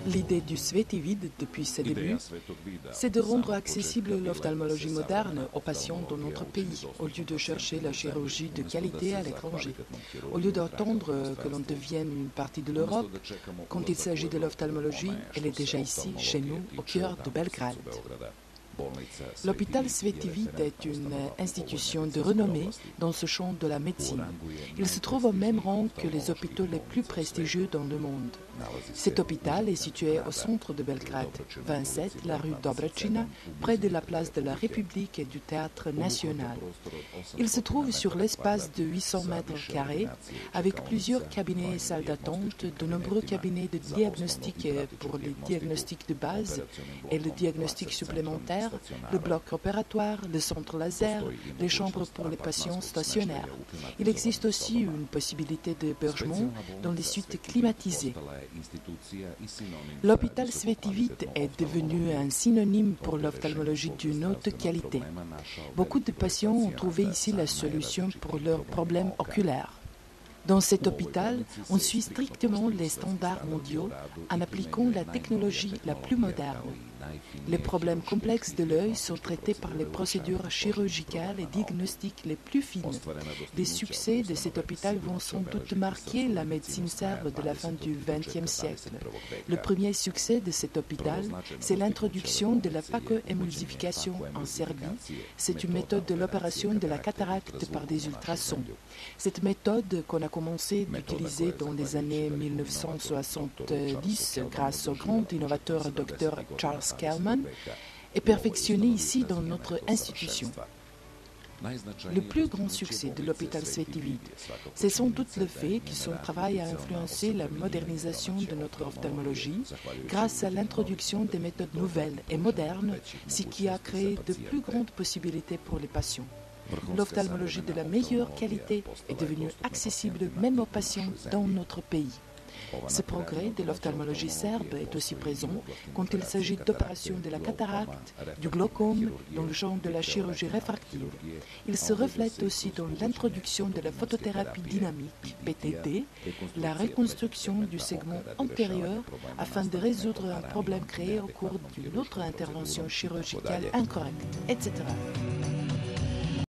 L'idée du Svetivid, depuis ses débuts, c'est de rendre accessible l'ophtalmologie moderne aux patients dans notre pays, au lieu de chercher la chirurgie de qualité à l'étranger, au lieu d'attendre que l'on devienne une partie de l'Europe. Quand il s'agit de l'ophtalmologie, elle est déjà ici, chez nous, au cœur de Belgrade. L'hôpital Svetivid est une institution de renommée dans ce champ de la médecine. Il se trouve au même rang que les hôpitaux les plus prestigieux dans le monde. Cet hôpital est situé au centre de Belgrade, 27, la rue Dobrećina, près de la place de la République et du Théâtre National. Il se trouve sur l'espace de 800 mètres carrés, avec plusieurs cabinets et salles d'attente, de nombreux cabinets de diagnostic pour les diagnostics de base et le diagnostic supplémentaire, le bloc opératoire, le centre laser, les chambres pour les patients stationnaires. Il existe aussi une possibilité d'hébergement dans les suites climatisées. L'hôpital Svetivid est devenu un synonyme pour l'ophtalmologie d'une haute qualité. Beaucoup de patients ont trouvé ici la solution pour leurs problèmes oculaires. Dans cet hôpital, on suit strictement les standards mondiaux en appliquant la technologie la plus moderne. Les problèmes complexes de l'œil sont traités par les procédures chirurgicales et diagnostiques les plus fines. Les succès de cet hôpital vont sans doute marquer la médecine serbe de la fin du XXe siècle. Le premier succès de cet hôpital, c'est l'introduction de la phacoémulsification en Serbie. C'est une méthode de l'opération de la cataracte par des ultrasons. Cette méthode qu'on a commencé d'utiliser dans les années 1970 grâce au grand innovateur Dr Charles Kellman est perfectionnée ici dans notre institution. Le plus grand succès de l'hôpital Svetivid, c'est sans doute le fait que son travail a influencé la modernisation de notre ophtalmologie grâce à l'introduction des méthodes nouvelles et modernes, ce qui a créé de plus grandes possibilités pour les patients. L'ophtalmologie de la meilleure qualité est devenue accessible même aux patients dans notre pays. Ce progrès de l'ophtalmologie serbe est aussi présent quand il s'agit d'opérations de la cataracte, du glaucome, dans le champ de la chirurgie réfractive. Il se reflète aussi dans l'introduction de la photothérapie dynamique, PTD, la reconstruction du segment antérieur afin de résoudre un problème créé au cours d'une autre intervention chirurgicale incorrecte, etc.